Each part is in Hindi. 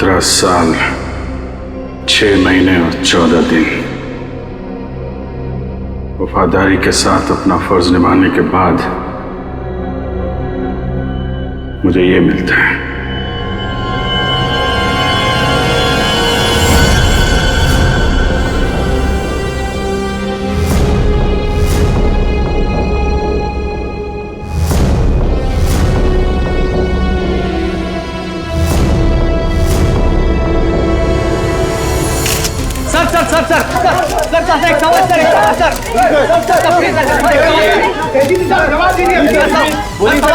17 साल 6 महीने और 14 दिन वफादारी के साथ अपना फर्ज निभाने के बाद मुझे ये मिलता है।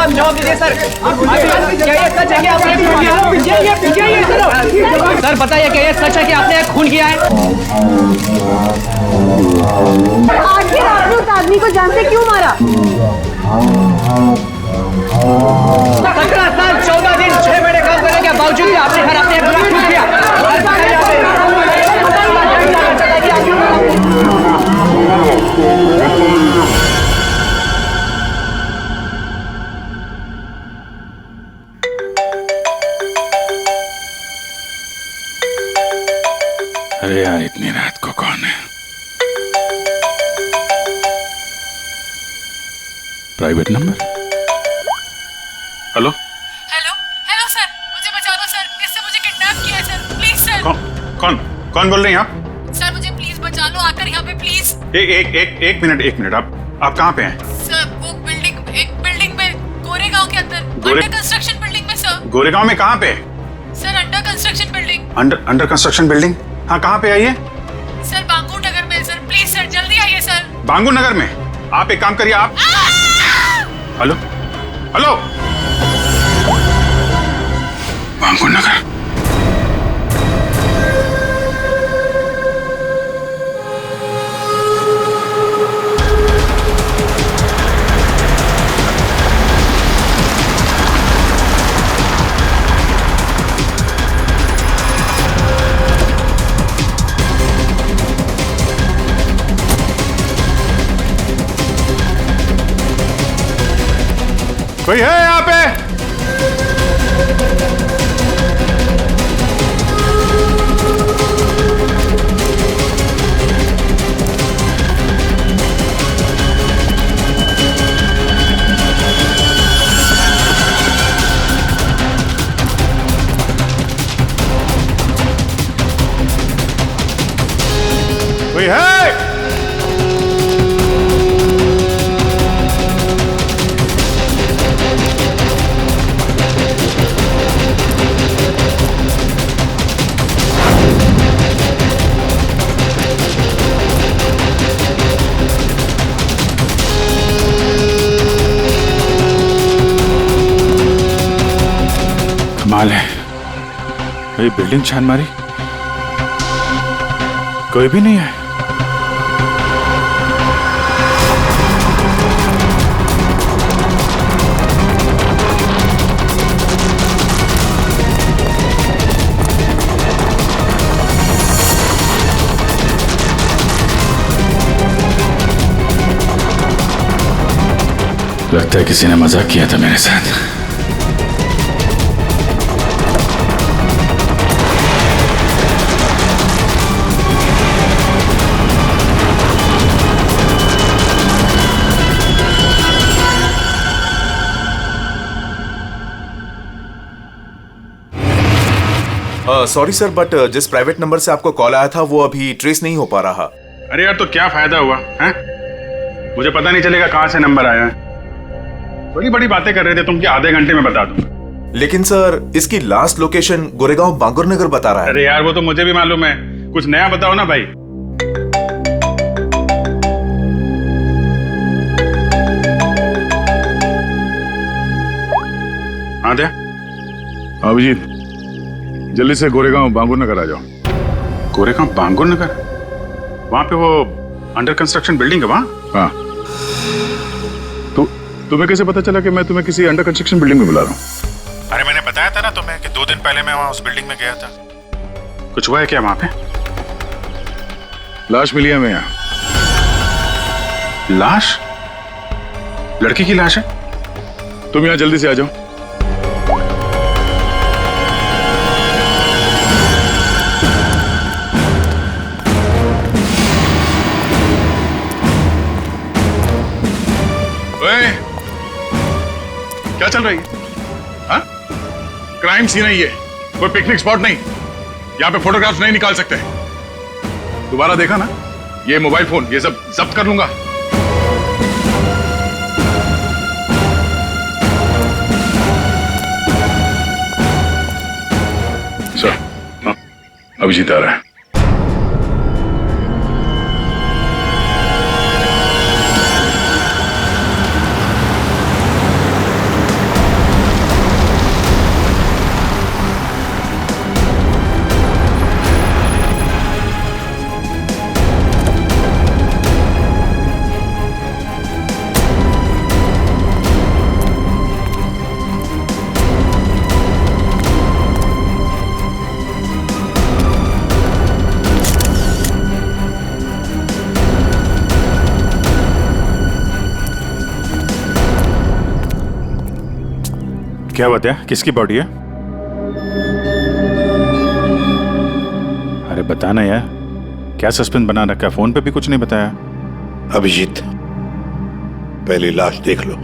जवाब दीजिए सर। क्या ये सच है कि आपने सर बताइए क्या ये सच है कि आपने खून किया है? आखिर आपने उस आदमी को जान से क्यों मारा? 17 साल 14 दिन 6 महीने काम करने के बावजूद भी आपने हर अपने खून किया। अरे यार, इतनी रात को कौन है? Private number? Hello hello hello sir, मुझे बचा दो सर, इससे मुझे किडनैप किया है सर, प्लीज सर। कौन बोल रही हैं आप? सर मुझे प्लीज बचा लो, आकर यहाँ पे प्लीज। एक मिनट आप कहाँ पे हैं? सर वो एक बिल्डिंग में, गोरेगांव के अंदर, अंडर कंस्ट्रक्शन बिल्डिंग में सर। गोरेगांव में कहाँ पे? Sir under construction building. Under construction building? हाँ, कहाँ पे आइए? सर बांगूर नगर में सर, प्लीज सर जल्दी आइए सर। बांगूर नगर में? आप एक काम करिए, आप हेलो बांगूर नगर। कोई है यहाँ पे? कोई है? कमाल है, ये बिल्डिंग छान मारी, कोई भी नहीं है। लगता है किसी ने मजाक किया था मेरे साथ। सॉरी सर, बट जिस प्राइवेट नंबर से आपको कॉल आया था वो अभी ट्रेस नहीं हो पा रहा। अरे यार, तो क्या फायदा हुआ है? मुझे पता नहीं चलेगा कहां से नंबर आया है। बड़ी बड़ी बातें कर रहे थे तुम कि आधे घंटे में बता दूं। लेकिन सर इसकी लास्ट लोकेशन गोरेगांव बांगुर नगर बता रहा है। अरे यार, वो तो मुझे भी मालूम है, कुछ नया बताओ ना भाई। हाँ दे अभिजीत, जल्दी से गोरेगांव बांगुर नगर आ जाओ। गोरेगांव बांगुर नगर? वहां पे वो अंडर कंस्ट्रक्शन बिल्डिंग है वहां? हाँ। तुम्हें कैसे पता चला कि मैं तुम्हें किसी अंडर कंस्ट्रक्शन बिल्डिंग में बुला रहा हूँ? अरे मैंने बताया था ना तुम्हें कि 2 दिन पहले मैं वहां उस बिल्डिंग में गया था। कुछ हुआ है क्या वहां पे? लाश मिली है मैं यहाँ। लाश? लड़की की लाश है? तुम यहाँ जल्दी से आ जाओ। ओए, क्या चल रही है? हाँ? क्राइम सीन है ये, कोई पिकनिक स्पॉट नहीं। यहाँ पे फोटोग्राफ्स नहीं निकाल सकते। दोबारा देखा ना, ये मोबाइल फोन ये सब जब्त कर लूंगा। सर, हाँ, अभिजीत आ रहा है। क्या बात है? किसकी बॉडी है? अरे बताना यार, क्या सस्पेंस बना रखा है? फोन पे भी कुछ नहीं बताया। अभिजीत, पहली लाश देख लो।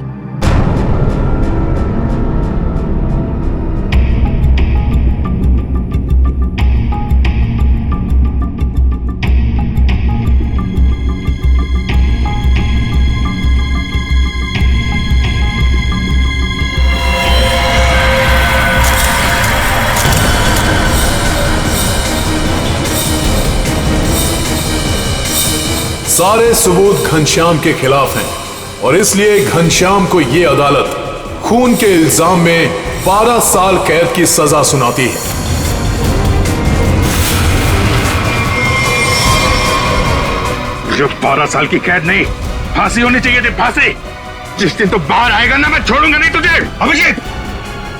सारे सबूत घनश्याम के खिलाफ हैं और इसलिए घनश्याम को यह अदालत खून के इल्जाम में 12 साल कैद की सजा सुनाती है। जो 12 साल की कैद नहीं, फांसी होनी चाहिए थी, फांसी। जिस दिन तो बाहर आएगा ना, मैं छोड़ूंगा नहीं तुझे। अभिजीत,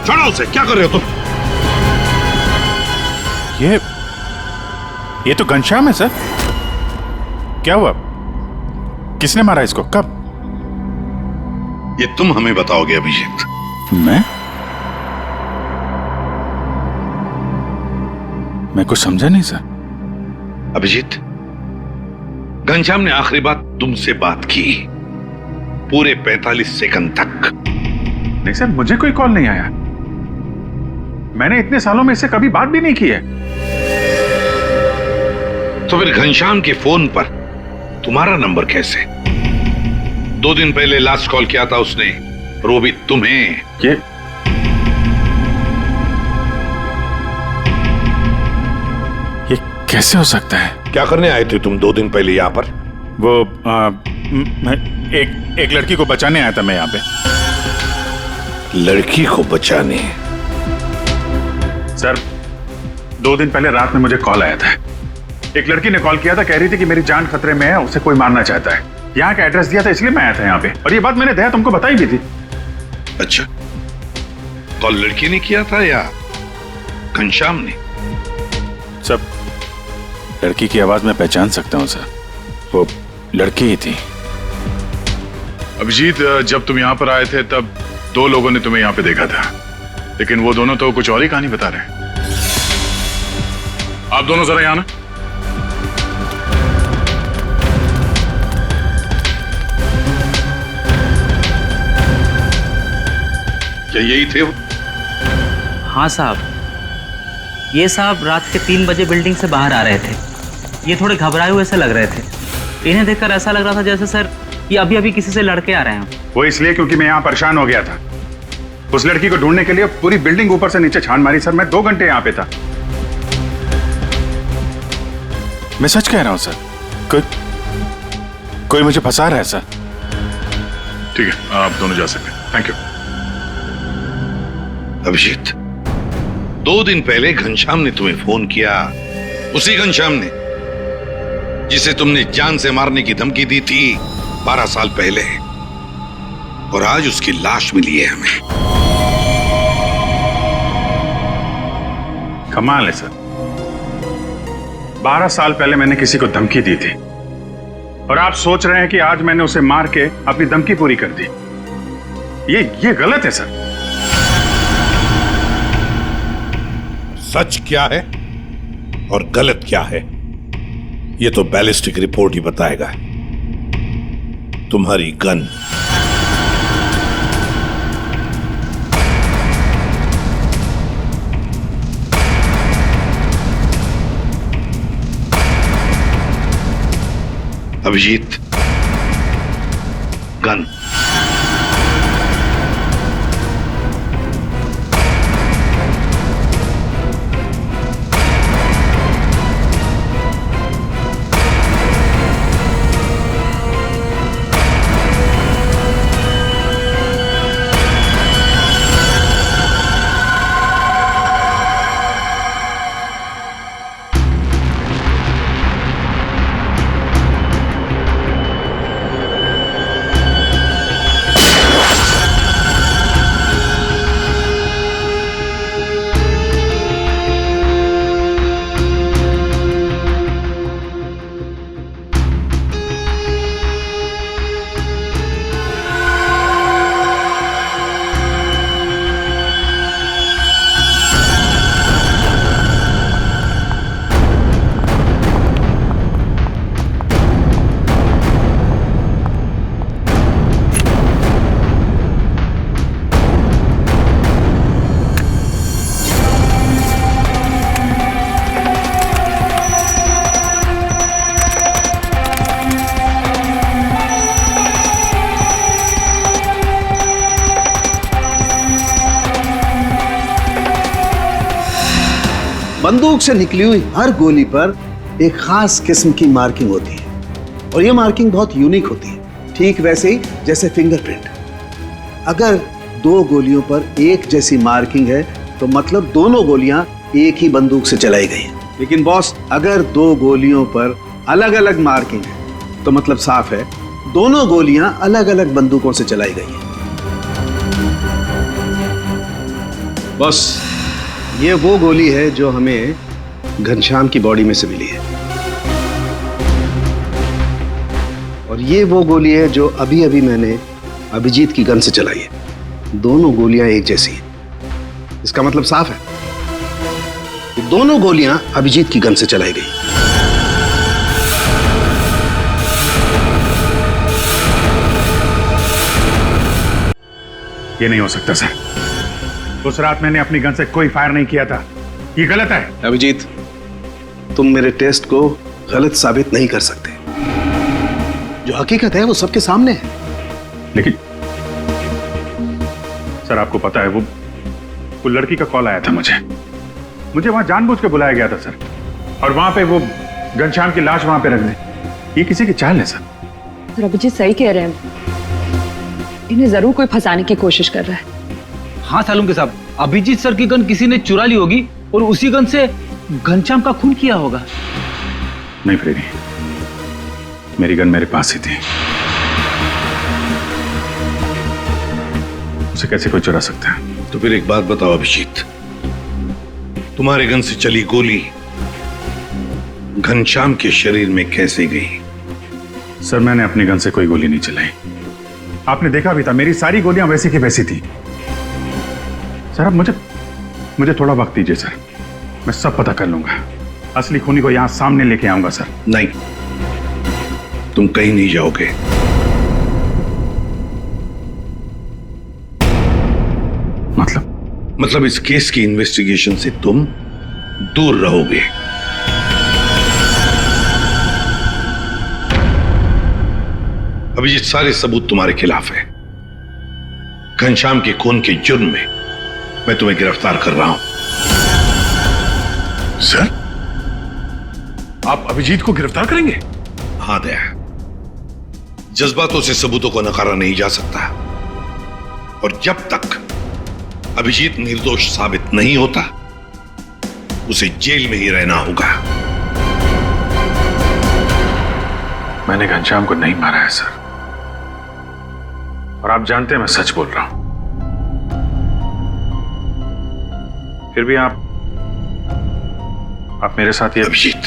छोड़ो उसे। क्या कर रहे हो तुम? ये तो घनश्याम है सर। क्या हुआ? किसने मारा इसको? कब? ये तुम हमें बताओगे अभिजीत। मैं कुछ समझा नहीं सर। अभिजीत, घनश्याम ने आखिरी बात तुमसे बात की पूरे 45 सेकंड तक। नहीं सर, मुझे कोई कॉल नहीं आया। मैंने इतने सालों में इससे कभी बात भी नहीं की है। तो फिर घनश्याम के फोन पर तुम्हारा नंबर कैसे? 2 दिन पहले लास्ट कॉल किया था उसने, और वो भी तुम्हें। ये कैसे हो सकता है? क्या करने आए थे तुम 2 दिन पहले यहाँ पर? वो एक लड़की को बचाने आया था मैं यहाँ पे। लड़की को बचाने? सर, 2 दिन पहले रात में मुझे कॉल आया था। एक लड़की ने कॉल किया था, कह रही थी कि मेरी जान खतरे में है, उसे कोई मारना चाहता है। यहाँ का एड्रेस दिया था, इसलिए मैं आया था यहाँ पे। और ये बात मैंने दया तुमको बताई भी थी। अच्छा, कॉल लड़की ने किया था या घनश्याम ने? सब लड़की की आवाज मैं पहचान सकता हूँ सर, वो लड़की ही थी। अभिजीत, जब तुम यहाँ पर आए थे तब 2 लोगों ने तुम्हें यहाँ पे देखा था, लेकिन वो दोनों तो कुछ और ही कहानी बता रहे हैं। आप दोनों जरा यहाँ ना। क्या यही थे वो? हाँ साहब, ये साहब रात के 3 बजे बिल्डिंग से बाहर आ रहे थे। ये थोड़े घबराए हुए से लग रहे थे। इन्हें देखकर ऐसा लग रहा था जैसे सर ये अभी अभी किसी से लड़के आ रहे हैं। वो इसलिए क्योंकि मैं यहाँ परेशान हो गया था। उस लड़की को ढूंढने के लिए पूरी बिल्डिंग ऊपर से नीचे छान मारी सर। मैं 2 घंटे यहाँ पे था। मैं सच कह रहा हूँ सर, कोई मुझे फंसा रहा है सर। ठीक है, आप दोनों जा सकते हैं। Thank you. अभिजीत, 2 दिन पहले घनश्याम ने तुम्हें फोन किया, उसी घनश्याम ने जिसे तुमने जान से मारने की धमकी दी थी 12 साल पहले, और आज उसकी लाश मिली है हमें। कमाल है सर, 12 साल पहले मैंने किसी को धमकी दी थी और आप सोच रहे हैं कि आज मैंने उसे मार के अपनी धमकी पूरी कर दी। ये गलत है सर। सच क्या है और गलत क्या है, यह तो बैलिस्टिक रिपोर्ट ही बताएगा। तुम्हारी गन अभिजीत, गन। बंदूक से निकली हुई हर गोली पर एक खास किस्म की मार्किंग होती है और ये मार्किंग बहुत यूनिक होती है, ठीक वैसे ही जैसे फिंगरप्रिंट। अगर दो गोलियों पर एक जैसी मार्किंग है तो मतलब दोनों गोलियां एक ही बंदूक से चलाई गई हैं। लेकिन बॉस, अगर दो गोलियों पर अलग अलग मार्किंग है तो मतलब साफ है दोनों गोलियां अलग अलग बंदूकों से चलाई गई हैं। बॉस, ये वो गोली है जो हमें घनश्याम की बॉडी में से मिली है और ये वो गोली है जो अभी अभी मैंने अभिजीत की गन से चलाई है। दोनों गोलियां एक जैसी हैं। इसका मतलब साफ है कि दोनों गोलियां अभिजीत की गन से चलाई गई। ये नहीं हो सकता सर। उस रात मैंने अपनी गन से कोई फायर नहीं किया था। ये गलत है। अभिजीत, तुम मेरे टेस्ट को गलत साबित नहीं कर सकते। जो हकीकत है वो सबके सामने है। लेकिन सर, आपको पता है वो लड़की का कॉल आया था मुझे वहां जानबूझ के बुलाया गया था सर, और वहां पे वो घनश्याम की लाश वहां पे रख दी। ये किसी की चाल है सर। अभिजीत सही कह रहे हैं, इन्हें जरूर कोई फंसाने की कोशिश कर रहा है। हाँ सालुंके साहब, अभिजीत सर की गन किसी ने चुरा ली होगी और उसी गन से घनश्याम का खून किया होगा। नहीं फ्रेडी, मेरी गन मेरे पास ही थी। उसे कैसे कोई चुरा सकता है? तो फिर एक बात बताओ अभिजीत, तुम्हारे गन से चली गोली घनश्याम के शरीर में कैसे गई? सर, मैंने अपनी गन से कोई गोली नहीं चलाई। आपने देखा भी था, मेरी सारी गोलियां वैसी की वैसी थी। सर, अब मुझे थोड़ा वक्त दीजिए सर, मैं सब पता कर लूंगा। असली खूनी को यहां सामने लेके आऊंगा सर। नहीं, तुम कहीं नहीं जाओगे। मतलब इस केस की इन्वेस्टिगेशन से तुम दूर रहोगे। अभिजीत, सारे सबूत तुम्हारे खिलाफ है। घनश्याम के खून के जुर्म में मैं तुम्हें गिरफ्तार कर रहा हूं। सर, आप अभिजीत को गिरफ्तार करेंगे? हाँ दया, जज्बातों से सबूतों को नकारा नहीं जा सकता, और जब तक अभिजीत निर्दोष साबित नहीं होता उसे जेल में ही रहना होगा। मैंने घनश्याम को नहीं मारा है सर, और आप जानते हैं मैं सच बोल रहा हूं। फिर भी आप मेरे साथ ये। अभिजीत,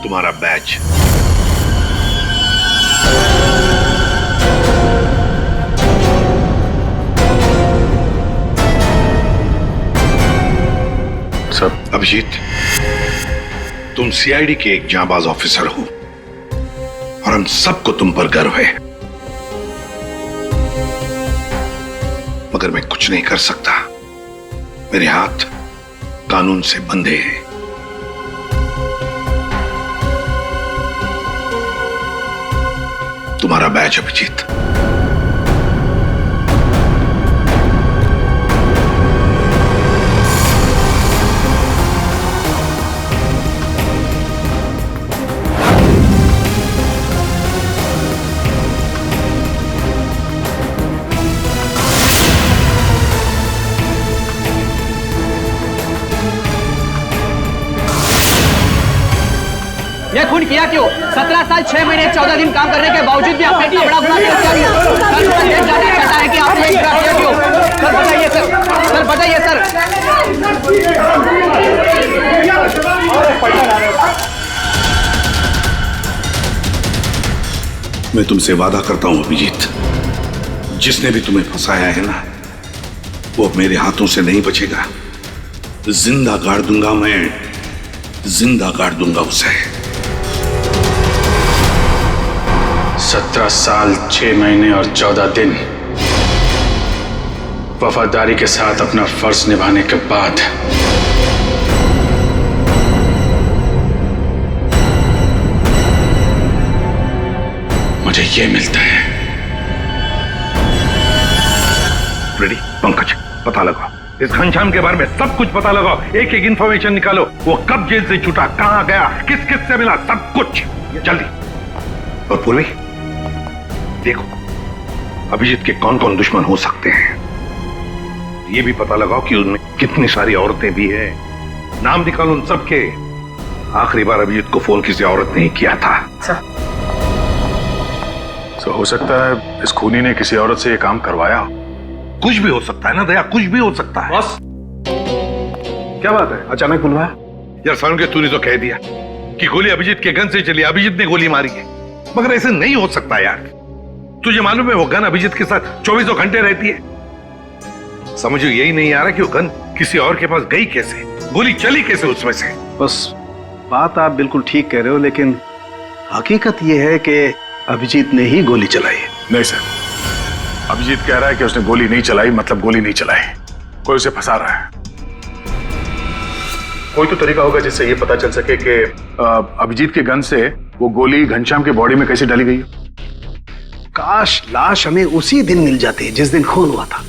तुम्हारा बैच। सब अभिजीत, तुम सीआईडी के एक जांबाज ऑफिसर हो और हम सबको तुम पर गर्व है, मगर मैं कुछ नहीं कर सकता। मेरे हाथ कानून से बंधे हैं। तुम्हारा बैच अभिजीत। ये खून किया क्यों? 17 साल 6 महीने 14 दिन काम करने के बावजूद भी आपने इतना बड़ा गुनाह क्यों किया? सर मुझे देश जाने चाहता है कि आपने इतना किया क्यों? सर बताइए सर, सर बताइए सर। मैं तुमसे वादा करता हूं अभिजीत, जिसने भी तुम्हें फंसाया है ना, वो मेरे हाथों से नहीं बचेगा। जिंदा गाड़ दूंगा मैं, जिंदा गाड़ दूंगा उसे। 17 साल 6 महीने और 14 दिन वफादारी के साथ अपना फर्ज निभाने के बाद मुझे ये मिलता है। रेडी पंकज, पता लगाओ इस घनश्याम के बारे में, सब कुछ पता लगाओ, एक एक इंफॉर्मेशन निकालो। वो कब जेल से छूटा, कहां गया, किस किस से मिला, सब कुछ जल्दी। और पूर्वी देखो अभिजीत के कौन कौन दुश्मन हो सकते हैं, ये भी पता लगाओ कि उनमें कितनी सारी औरतें भी है। नाम निकालो उन सबके। आखिरी बार अभिजीत को फोन किसी औरत ने ही किया था। तो हो सकता है इस खूनी ने किसी औरत से ये काम करवाया हो। कुछ भी हो सकता है ना दया, कुछ भी हो सकता है। बॉस, क्या बात है, अचानक बुलवाया? यार सारुण के तूने तो कह दिया कि गोली अभिजीत के गन से चली, अभिजीत ने गोली मारी है, मगर ऐसे नहीं हो सकता यार। तुझे मालूम है वो गन अभिजीत के साथ 24 घंटे रहती है। समझो यही नहीं आ रहा कि वो गन किसी और के पास गई कैसे, गोली चली कैसे उसमें से। बस बात आप बिल्कुल ठीक कह रहे हो, लेकिन हकीकत यह है कि अभिजीत ने ही गोली चलाई है। नहीं सर, अभिजीत कह रहा है कि उसने गोली नहीं चलाई, मतलब गोली नहीं चलाई, कोई उसे फंसा रहा है। कोई तो तरीका होगा जिससे ये पता चल सके कि अभिजीत के गन से वो गोली घनश्याम के बॉडी में कैसे डाली गई है। काश लाश हमें उसी दिन मिल जाती जिस दिन खून हुआ था,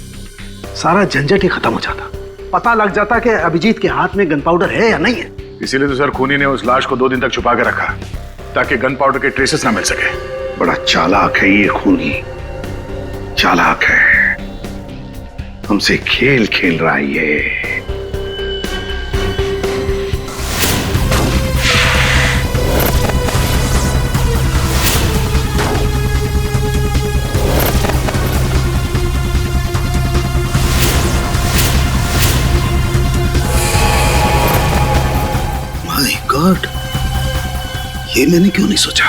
सारा झंझट ही खत्म हो जाता, पता लग जाता कि अभिजीत के हाथ में गन पाउडर है या नहीं है। इसीलिए तो सर खूनी ने उस लाश को 2 दिन तक छुपा के रखा, ताकि गन पाउडर के ट्रेसेस ना मिल सके। बड़ा चालाक है ये खूनी, चालाक है, हमसे खेल खेल रहा है ये। माय गॉड, ये मैंने क्यों नहीं सोचा।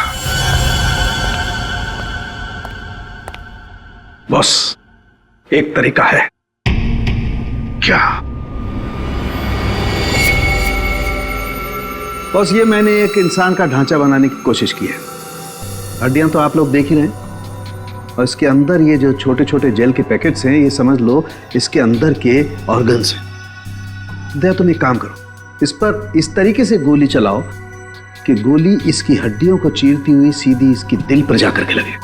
बॉस, एक तरीका है। क्या? बॉस, ये मैंने एक इंसान का ढांचा बनाने की कोशिश की है। हड्डियां तो आप लोग देख ही रहे हैं, और इसके अंदर ये जो छोटे छोटे जेल के पैकेट्स हैं, ये समझ लो इसके अंदर के ऑर्गन्स हैं। दया, तुम एक काम करो, इस पर इस तरीके से गोली चलाओ कि गोली इसकी हड्डियों को चीरती हुई सीधी इसकी दिल पर जाकर के लगे।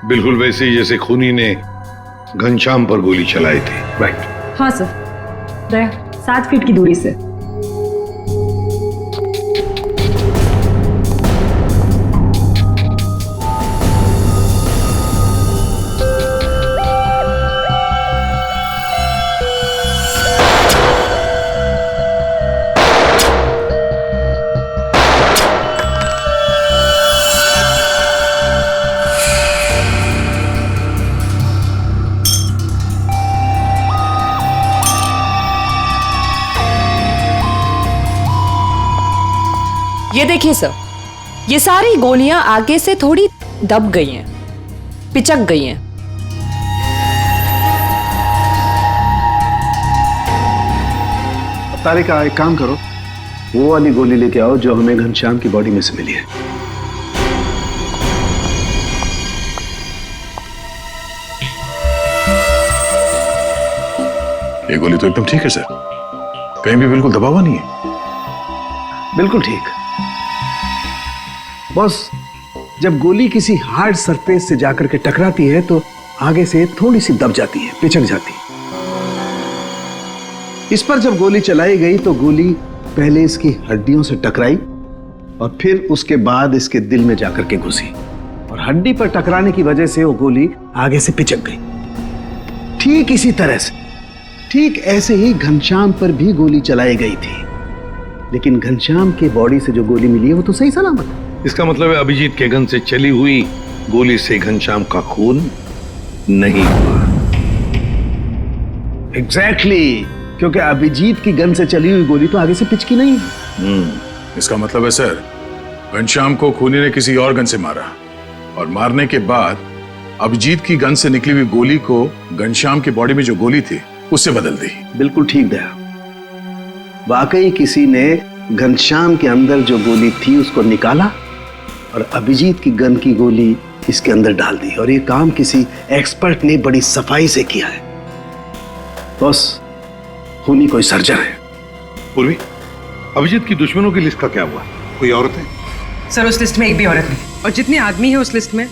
बिल्कुल वैसे ही जैसे खूनी ने घनश्याम पर गोली चलाई थी। राइट। हाँ सर, दया 7 फीट की दूरी से। ये देखिए सर, ये सारी गोलियां आगे से थोड़ी दब गई हैं, पिचक गई हैं। तारिका, एक काम करो, वो वाली गोली लेके आओ जो हमें घनश्याम की बॉडी में से मिली है। ये गोली तो एकदम ठीक है सर, कहीं भी बिल्कुल दबा हुआ नहीं है। बिल्कुल ठीक। बॉस, जब गोली किसी हार्ड सरफेस से जाकर के टकराती है तो आगे से थोड़ी सी दब जाती है, पिचक जाती है। इस पर जब गोली चलाई गई तो गोली पहले इसकी हड्डियों से टकराई और फिर उसके बाद इसके दिल में जाकर के घुसी और हड्डी पर टकराने की वजह से वो गोली आगे से पिचक गई। ठीक इसी तरह से, ठीक ऐसे ही घनश्याम पर भी गोली चलाई गई थी, लेकिन घनश्याम के बॉडी से जो गोली मिली है वो तो सही सलामत है। इसका मतलब है अभिजीत के गन से चली हुई गोली से घनश्याम का खून नहीं हुआ। एग्जैक्टली, क्योंकि अभिजीत की गन से चली हुई गोली तो आगे से पिचकी नहीं है। इसका मतलब है सर, घनश्याम को खूनी ने किसी और गन से मारा और मारने के बाद अभिजीत की गन से निकली हुई गोली को घनश्याम की बॉडी में जो गोली थी उससे बदल दी। बिल्कुल ठीक दया, वाकई किसी ने घनश्याम के अंदर जो गोली थी उसको निकाला और अभिजीत की गन की गोली इसके अंदर डाल दी, और ये काम किसी एक्सपर्ट ने बड़ी सफाई से किया है। बस खूनी कोई सर्जन है। पूर्वी, अभिजीत की दुश्मनों की लिस्ट का क्या हुआ? कोई औरत है? सर उस लिस्ट में एक भी औरत नहीं, और जितने आदमी है उस लिस्ट में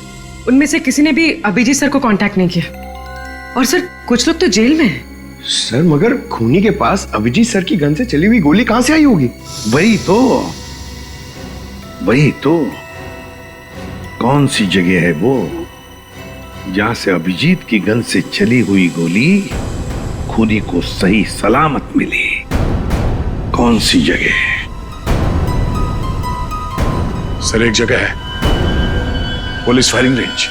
उनमें से किसी ने भी अभिजीत सर को कांटेक्ट नहीं किया। और सर कुछ लोग तो जेल में हैं। सर मगर खूनी के पास अभिजीत सर की गन से चली हुई गोली कहां से आई होगी? वही तो कौन सी जगह है वो जहां से अभिजीत की गन से चली हुई गोली खूनी को सही सलामत मिली? कौन सी जगह? सर एक जगह है, पुलिस फायरिंग रेंज।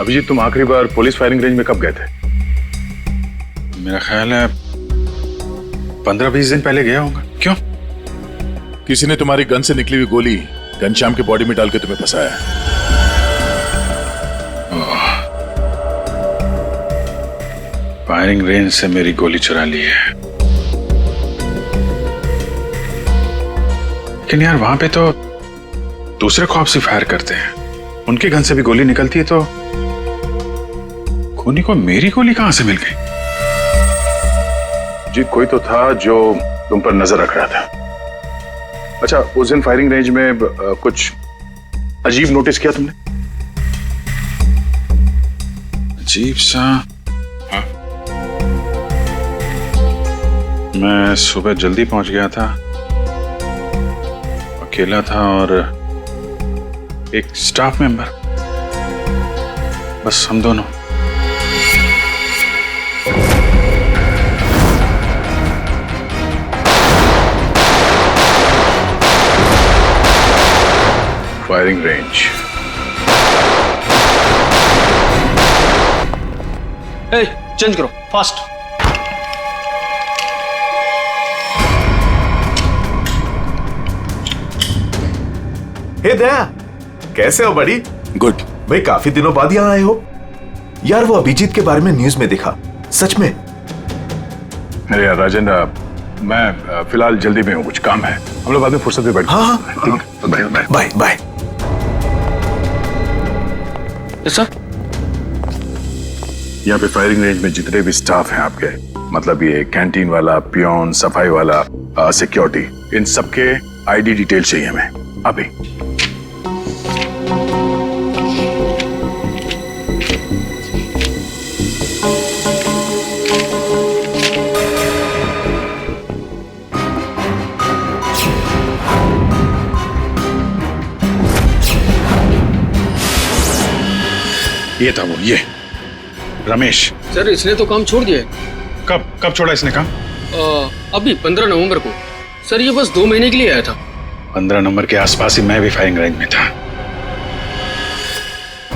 अभिजीत, तुम आखिरी बार पुलिस फायरिंग रेंज में कब गए थे? मेरा ख्याल है 15-20 दिन पहले गया होगा। क्यों? किसी ने तुम्हारी गन से निकली हुई गोली घनश्याम की बॉडी में डाल के तुम्हें फंसाया है। फायरिंग रेंज से मेरी गोली चुरा ली है, लेकिन यार वहां पे तो दूसरे खौफसी फायर करते हैं, उनकी गन से भी गोली निकलती है, तो खूनी को मेरी गोली कहां से मिल गई? जी कोई तो था जो तुम पर नजर रख रहा था। अच्छा, उस दिन फायरिंग रेंज में कुछ अजीब नोटिस किया तुमने? अजीब सा? हाँ, मैं सुबह जल्दी पहुंच गया था, अकेला था और एक स्टाफ मेंबर, बस हम दोनों। Firing range. चेंज करो फास्ट। हे दया, कैसे हो बड़ी? गुड। भाई काफी दिनों बाद यहाँ आए हो। यार वो अभिजीत के बारे में न्यूज में देखा, सच में? अरे यार राजन, मैं फिलहाल जल्दी में हूँ, कुछ काम है, हम लोग बाद में फुर्सत में बैठ। हाँ ठीक है, bye bye bye bye. Sir, यहाँ पे फायरिंग रेंज में जितने भी स्टाफ हैं आपके, मतलब ये कैंटीन वाला, पियोन, सफाई वाला, सिक्योरिटी, इन सबके आईडी डिटेल चाहिए हमें अभी। ये था वो, ये रमेश। सर इसने तो काम छोड़ दिया है। कब छोड़ा इसने काम? अभी 15 नवंबर को। सर ये बस 2 महीने के लिए आया था। 15 नंबर के आसपास ही मैं भी फायरिंग रेंज में था।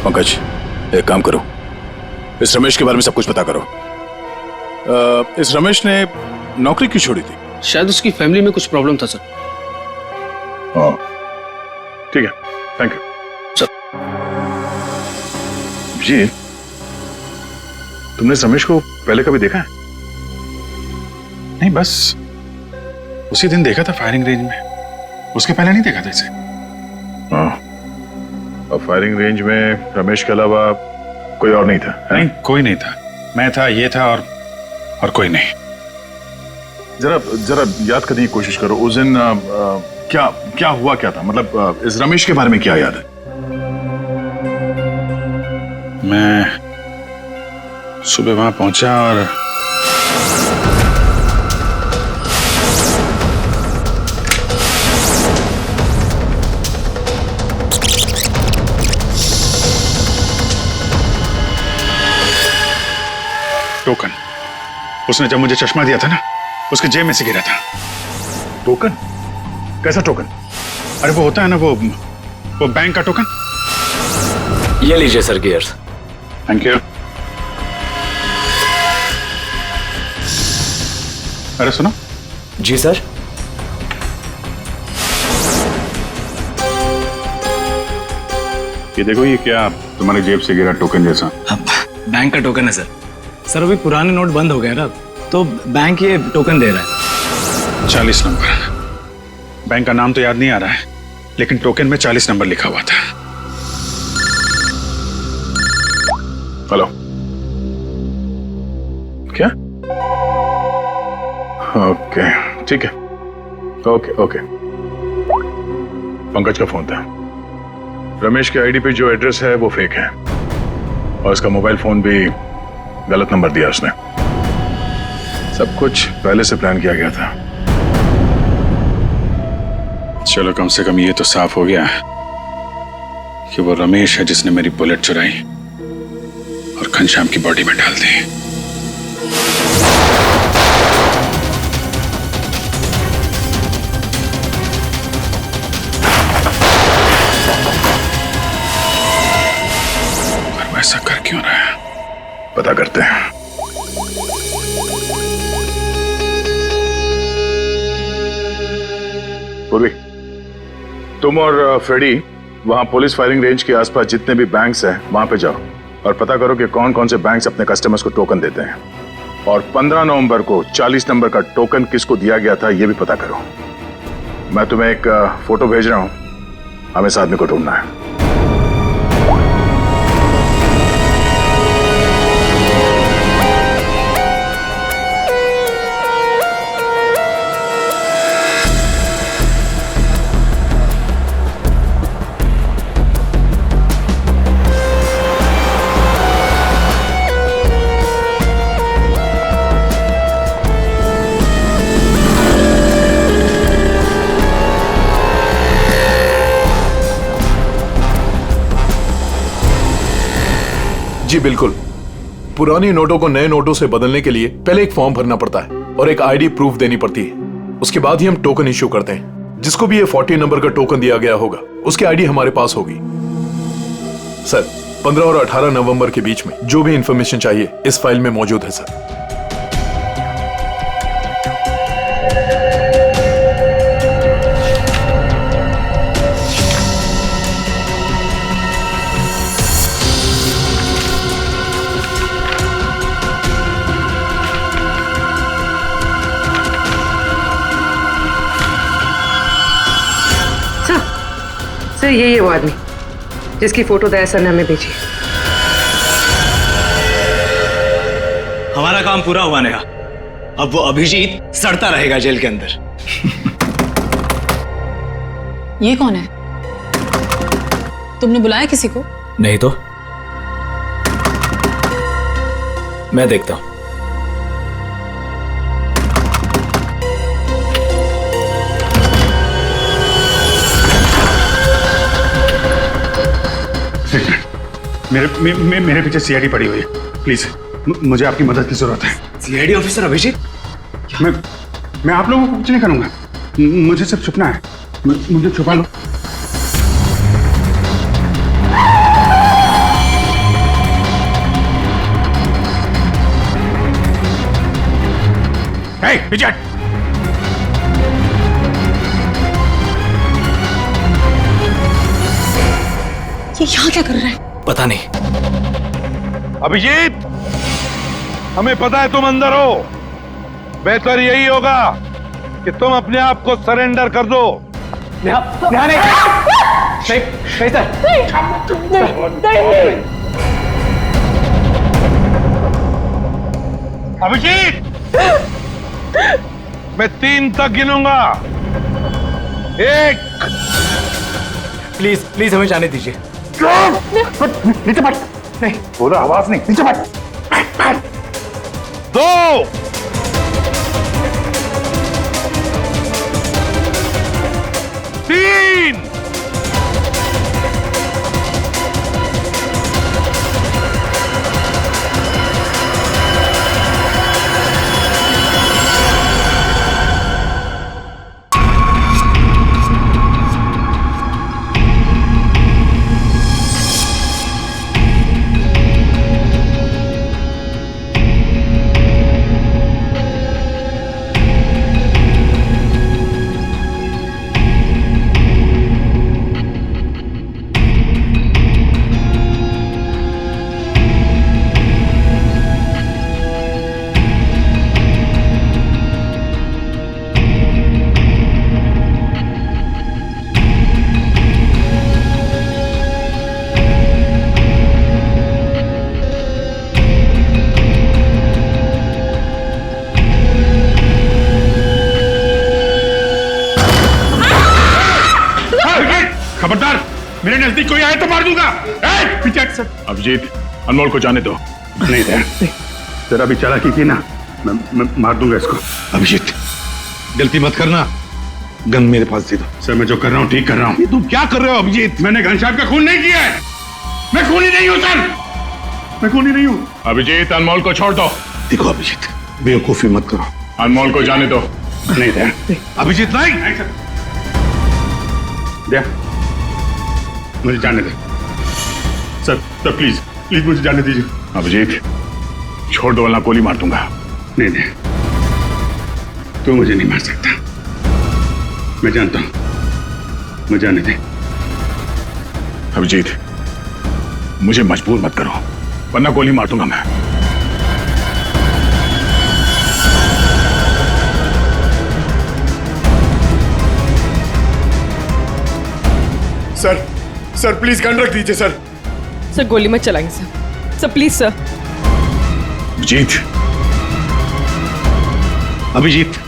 पंकज, एक काम करो, इस रमेश के बारे में सब कुछ पता करो। इस रमेश ने नौकरी क्यों छोड़ी थी? शायद उसकी फैमिली में कुछ प्रॉब्लम था सर। ठीक है, थैंक यू सर। जी, तुमने रमेश को पहले कभी देखा है? नहीं, बस उसी दिन देखा था फायरिंग रेंज में, उसके पहले नहीं देखा था इसे। हाँ, और फायरिंग रेंज में रमेश के अलावा कोई और नहीं था? नहीं, कोई नहीं था। मैं था, ये था और कोई नहीं। जरा याद करने की कोशिश करो, उस दिन क्या हुआ, क्या था? मतलब इस रमेश के बारे में क्या याद है? मैं सुबह वहां पहुंचा और टोकन, उसने जब मुझे चश्मा दिया था ना, उसके जेब में से गिरा था। टोकन? कैसा टोकन? अरे वो होता है ना, वो बैंक का टोकन। ये लीजिए सर गियर्स। Thank you. अरे सुनो। जी सर। ये देखो, ये क्या तुम्हारे जेब से गिरा टोकन जैसा? बैंक का टोकन है सर। सर अभी पुराने नोट बंद हो गए ना, तो बैंक ये टोकन दे रहा है। 40 नंबर। बैंक का नाम तो याद नहीं आ रहा है, लेकिन टोकन में 40 नंबर लिखा हुआ था। हेलो, क्या? ओके, ठीक है। ओके। पंकज का फोन था। रमेश के आईडी पे जो एड्रेस है वो फेक है, और उसका मोबाइल फोन भी गलत नंबर दिया उसने। सब कुछ पहले से प्लान किया गया था। चलो, कम से कम ये तो साफ हो गया कि वो रमेश है जिसने मेरी बुलेट चुराई और घनश्याम की बॉडी में डाल दी। पर वैसा कर क्यों रहा है? पता करते हैं। पूर्वी, तुम और फ्रेडी वहां पुलिस फायरिंग रेंज के आसपास जितने भी बैंक्स हैं वहां पे जाओ और पता करो कि कौन कौन से बैंक्स अपने कस्टमर्स को टोकन देते हैं, और 15 नवंबर को 40 नंबर का टोकन किसको दिया गया था ये भी पता करो। मैं तुम्हें एक फोटो भेज रहा हूं, हमें इस आदमी को ढूंढना है। जी बिल्कुल। पुरानी नोटों को नए नोटों से बदलने के लिए पहले एक फॉर्म भरना पड़ता है और एक आईडी प्रूफ देनी पड़ती है। उसके बाद ही हम टोकन इश्यू करते हैं। जिसको भी ये 40 नंबर का टोकन दिया गया होगा उसकी आईडी हमारे पास होगी। सर, 15 और 18 नवंबर के बीच में जो भी इंफॉर्मेशन चाहिए इस फाइल में मौजूद है सर। सर यही है वो आदमी जिसकी फोटो दया सर ने हमें भेजी। हमारा काम पूरा हुआ नेहा। अब वो अभिजीत सड़ता रहेगा जेल के अंदर। ये कौन है? तुमने बुलाया किसी को? नहीं तो मैं देखता हूं। मेरे पीछे सीआईडी पड़ी हुई है। प्लीज, मुझे आपकी मदद की जरूरत है। CID officer Abhijeet? मैं आप लोगों को कुछ नहीं करूंगा, मुझे सिर्फ छुपना है। मुझे छुपा लो। पीछे। ये यहाँ क्या कर रहा है? पता नहीं। अभिजीत, हमें पता है तुम अंदर हो। बेहतर यही होगा कि तुम अपने आप को सरेंडर कर दो। अभिजीत, मैं 3 तक गिनूंगा। 1। प्लीज प्लीज हमें जाने दीजिए। नीचे बैठ। नहीं बोला, आवाज नहीं, नीचे बैठ। 2। 3। खबरदार, मेरे नजदीक कोई आए तो मार दूंगा। पीछे हट सर। अभिजीत, अनमोल को जाने दो। नहीं दे, तेरा भी चालाकी की ना, मैं मार दूंगा इसको। अभिजीत, गलती मत करना, गन मेरे पास दे दो। सर मैं जो कर रहा हूँ ठीक कर रहा हूँ। तुम क्या कर रहे हो अभिजीत? मैंने घनश्याम का खून नहीं किया है। मैं खूनी नहीं हूँ सर, मैं खूनी नहीं हूँ। अभिजीत, अनमोल को छोड़ दो। देखो अभिजीत, बेवकूफी मत करो। अनमोल को जाने दो। नहीं दे। अभिजीत नहीं सर, दे, मुझे जाने दे सर। सर प्लीज प्लीज मुझे जाने दीजिए। अभिजीत, छोड़ दो वरना गोली मार दूंगा। नहीं दे, तू मुझे नहीं मार सकता, मैं जानता हूं। मुझे जाने दे। अभिजीत, मुझे मजबूर मत करो वरना गोली मार दूंगा मैं। सर सर प्लीज गन रख दीजिए सर। सर गोली मत चलाएंगे sir. Sir please sir. Abhijeet, Abhijeet,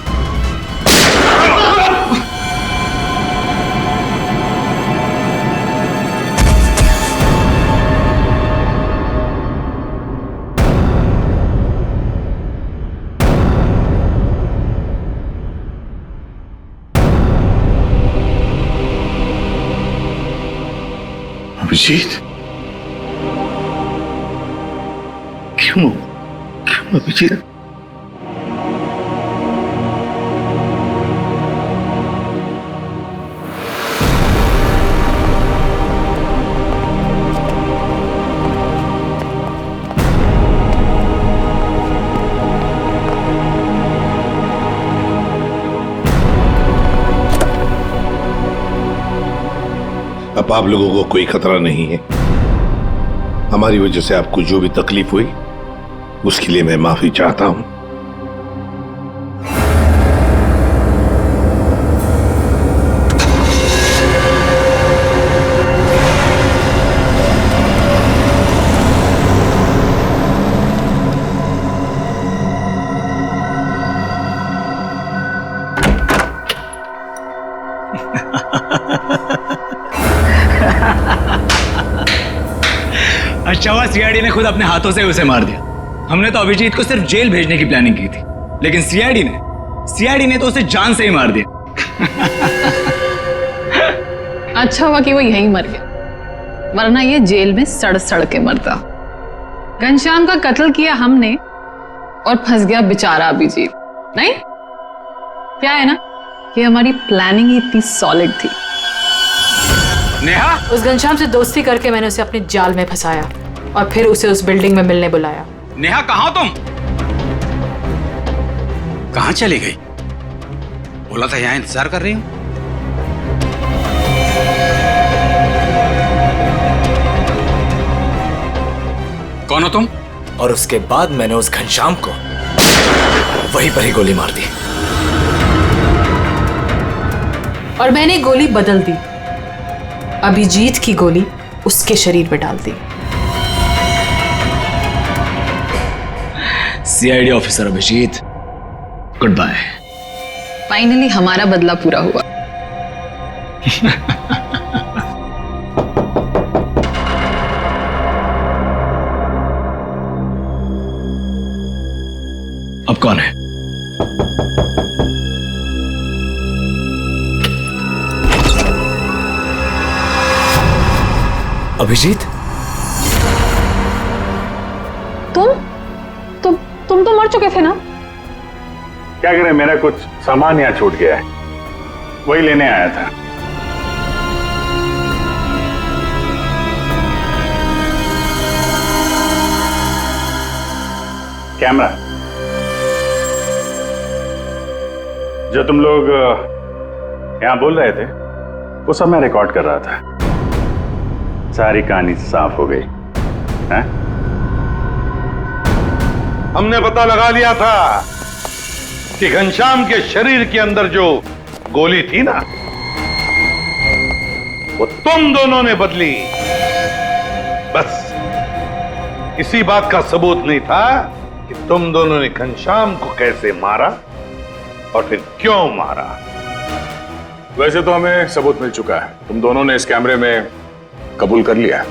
Abhijeet, क्यों अभिजीत? अब आप लोगों को कोई खतरा नहीं है। हमारी वजह से आपको जो भी तकलीफ हुई उसके लिए मैं माफी चाहता हूं। अच्छा हुआ सीआईडी ने खुद अपने हाथों से उसे मार दिया। हमने तो अभिजीत को सिर्फ जेल भेजने की प्लानिंग की थी, लेकिन सीआईडी ने तो उसे जान से ही मार दिया। अच्छा हुआ कि वो यहीं मर गया, वरना ये जेल में सड़ सड़ के मरता। घनश्याम का कत्ल किया हमने और फंस गया बेचारा अभिजीत। नहीं, क्या है ना कि हमारी प्लानिंग ही इतनी सॉलिड थी। नेहा, उस घनश्याम से दोस्ती करके मैंने उसे अपने जाल में फंसाया और फिर उसे उस बिल्डिंग में मिलने बुलाया। नेहा कहाँ तुम? कहाँ चली गई? बोला था यहाँ इंतजार कर रही हूँ। कौन हो तुम? और उसके बाद मैंने उस घनश्याम को वहीं पर ही गोली मार दी। और मैंने गोली बदल दी, अभिजीत की गोली उसके शरीर में डाल दी। CID officer Abhijeet, goodbye. Finally हमारा बदला पूरा हुआ। अब कौन है? अभिजीत, तुम तो मर चुके थे ना। क्या करें, मेरा कुछ सामान यहाँ छूट गया है, वही लेने आया था। कैमरा जो तुम लोग यहां बोल रहे थे वो सब मैं रिकॉर्ड कर रहा था। सारी कहानी साफ हो गई है? हमने पता लगा लिया था कि घनश्याम के शरीर के अंदर जो गोली थी ना, वो तुम दोनों ने बदली। बस इसी बात का सबूत नहीं था कि तुम दोनों ने घनश्याम को कैसे मारा और फिर क्यों मारा। वैसे तो हमें सबूत मिल चुका है, तुम दोनों ने इस कैमरे में कबूल कर लिया।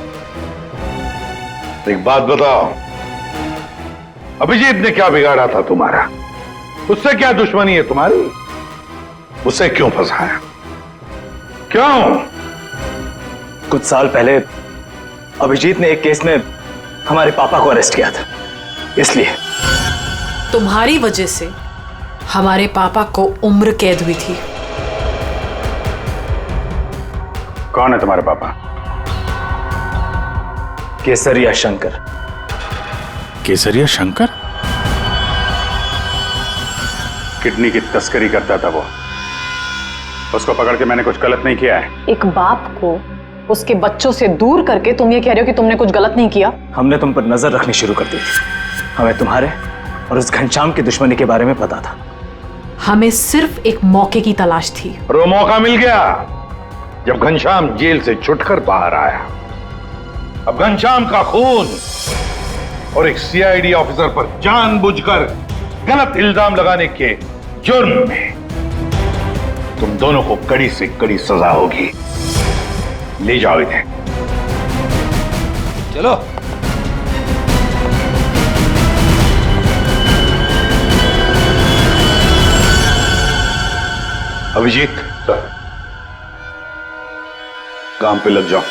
एक बात बताओ, अभिजीत ने क्या बिगाड़ा था तुम्हारा? उससे क्या दुश्मनी है तुम्हारी? उसे क्यों फंसाया? क्यों? कुछ साल पहले अभिजीत ने एक केस में हमारे पापा को अरेस्ट किया था, इसलिए। तुम्हारी वजह से हमारे पापा को उम्र कैद हुई थी। कौन है तुम्हारे पापा? केसरिया शंकर। केसरिया शंकर? किडनी की तस्करी करता था वो। उसको पकड़ के मैंने कुछ गलत नहीं किया है। एक बाप को उसके बच्चों से दूर करके तुम ये कह रहे हो कि तुमने कुछ गलत नहीं किया? हमने तुम पर नजर रखनी शुरू कर दी थी। हमें तुम्हारे और उस घनश्याम की दुश्मनी के बारे में पता था। हमें सिर्फ एक मौके की तलाश थी और वो मौका मिल गया जब घनश्याम जेल से छुटकर बाहर आया। अब घनश्याम का खून और एक सीआईडी ऑफिसर पर जानबूझकर गलत इल्जाम लगाने के जुर्म में तुम दोनों को कड़ी से कड़ी सजा होगी। ले जाओ इन्हें। चलो। अभिजीत, काम पे लग जाओ।